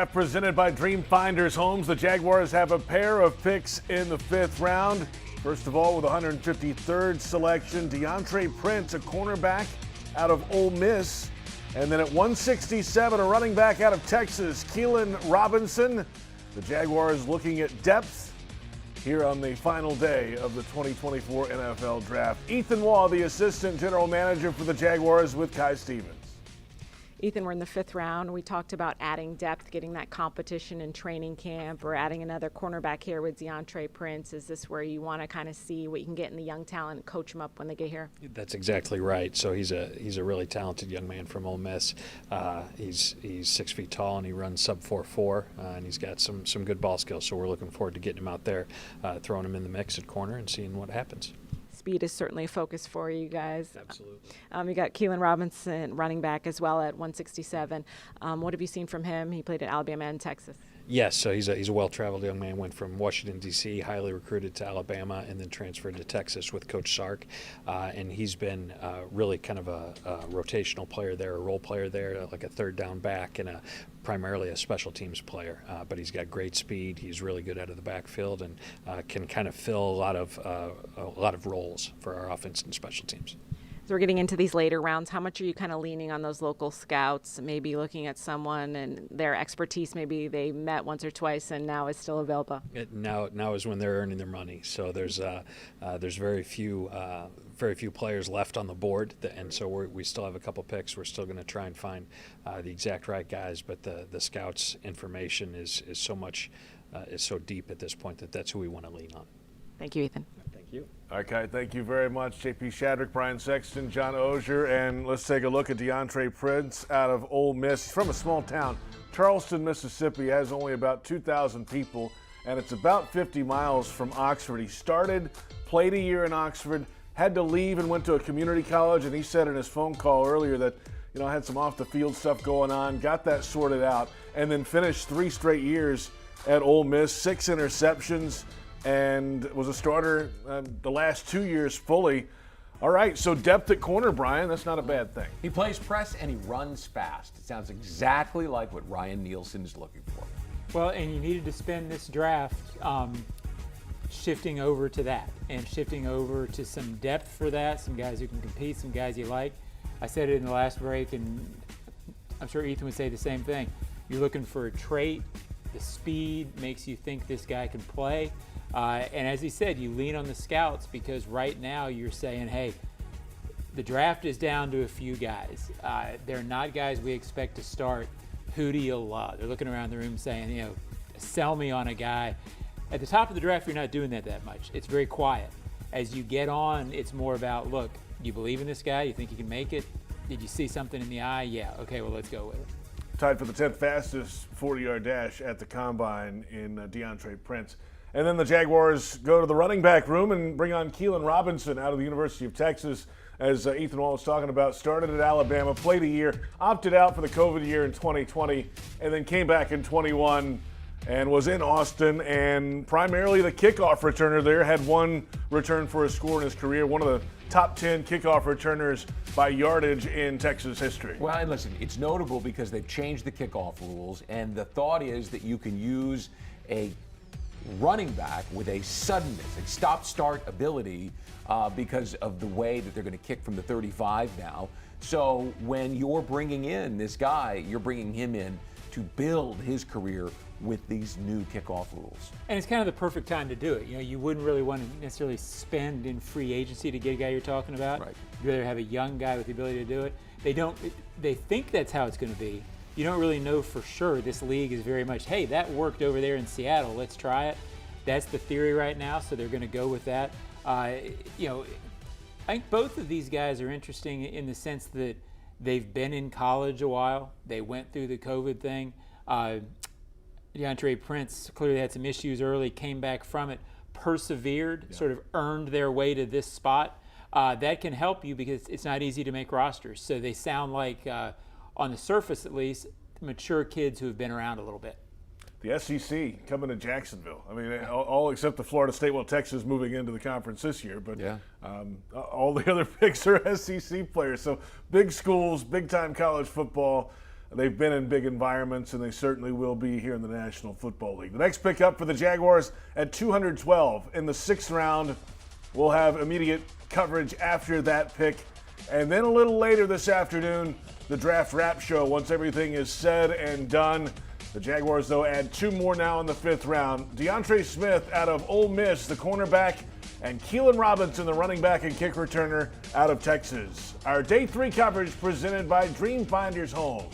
Presented by Dream Finders Homes, the Jaguars have a pair of picks in the 5th round. First of all, with 153rd selection, Deantre Prince, a cornerback out of Ole Miss. And then at 167, a running back out of Texas, Keilan Robinson. The Jaguars looking at depth here on the final day of the 2024 NFL Draft. Ethan Waugh, the assistant general manager for the Jaguars, with Kai Stevens. Ethan, we're in the 5th round. We talked about adding depth, getting that competition in training camp, or adding another cornerback here with Deantre Prince. Is this where you want to kind of see what you can get in the young talent and coach them up when they get here? That's exactly right. So he's a really talented young man from Ole Miss. He's 6 feet tall and he runs sub 4.4, and he's got some good ball skills. So we're looking forward to getting him out there, throwing him in the mix at corner and seeing what happens. Speed is certainly a focus for you guys. Absolutely. You got Keilan Robinson, running back, as well at 167. What have you seen from him? He played at Alabama and Texas. Yes, so he's a well-traveled young man. Went from Washington, D.C., highly recruited to Alabama, and then transferred to Texas with Coach Sark. And he's been really kind of a rotational player there, a role player there, like a third down back, and primarily a special teams player. But he's got great speed. He's really good out of the backfield and can kind of fill a lot of roles for our offense and special teams. So we're getting into these later rounds. How much are you kind of leaning on those local scouts, maybe looking at someone and their expertise? Maybe they met once or twice and now is still available. Now is when they're earning their money. So there's very few players left on the board, and so we still have a couple picks. We're still going to try and find the exact right guys, but the scouts' information is so deep at this point that's who we want to lean on. Thank you, Ethan. Thank you. Okay, thank you very much, J.P. Shadrick, Brian Sexton, John Ogier, and let's take a look at Deantre Prince out of Ole Miss. He's from a small town, Charleston, Mississippi. Has only about 2,000 people, and it's about 50 miles from Oxford. He played a year in Oxford, had to leave and went to a community college, and he said in his phone call earlier that had some off-the-field stuff going on, got that sorted out, and then finished 3 straight years at Ole Miss, 6 interceptions, and was a starter the last 2 years fully. All right, so depth at corner, Brian, that's not a bad thing. He plays press and he runs fast. It sounds exactly like what Ryan Nielsen is looking for. Well, and you needed to spend this draft shifting over to that and shifting over to some depth for that, some guys who can compete, some guys you like. I said it in the last break, and I'm sure Ethan would say the same thing. You're looking for a trait. The speed makes you think this guy can play. And as he said, you lean on the scouts because right now you're saying, hey, the draft is down to a few guys. They're not guys we expect to start. Who do you love? They're looking around the room saying, sell me on a guy. At the top of the draft, you're not doing that much. It's very quiet. As you get on, it's more about, look, you believe in this guy? You think he can make it? Did you see something in the eye? Yeah. Okay, well, let's go with it. Tied for the 10th fastest 40-yard dash at the Combine in Deantre Prince. And then the Jaguars go to the running back room and bring on Keilan Robinson out of the University of Texas, as Ethan Waugh was talking about. Started at Alabama, played a year, opted out for the COVID year in 2020, and then came back in 21 and was in Austin and primarily the kickoff returner there. Had one return for a score in his career, one of the top 10 kickoff returners by yardage in Texas history. Well, and listen, it's notable because they've changed the kickoff rules, and the thought is that you can use a running back with a suddenness, a stop-start ability because of the way that they're going to kick from the 35 now. So when you're bringing in this guy, you're bringing him in to build his career with these new kickoff rules. And it's kind of the perfect time to do it. You wouldn't really want to necessarily spend in free agency to get a guy you're talking about. Right. You'd rather have a young guy with the ability to do it. They think that's how it's going to be. You don't really know for sure. This league is very much, hey, that worked over there in Seattle. Let's try it. That's the theory right now, so they're going to go with that. I think both of these guys are interesting in the sense that they've been in college a while. They went through the COVID thing. Deantre Prince clearly had some issues early, came back from it, persevered, sort of earned their way to this spot. That can help you because it's not easy to make rosters. So they sound like, on the surface at least, mature kids who have been around a little bit. The SEC coming to Jacksonville. I mean, all except the Florida State. Well, Texas moving into the conference this year, but all the other picks are SEC players. So big schools, big-time college football. They've been in big environments, and they certainly will be here in the National Football League. The next pick up for the Jaguars at 212 in the 6th round. We'll have immediate coverage after that pick. And then a little later this afternoon, the Draft Wrap Show, once everything is said and done. The Jaguars, though, add 2 more now in the 5th round. Deantre Smith out of Ole Miss, the cornerback, and Keilan Robinson, the running back and kick returner out of Texas. Our Day 3 coverage presented by Dream Finders Home.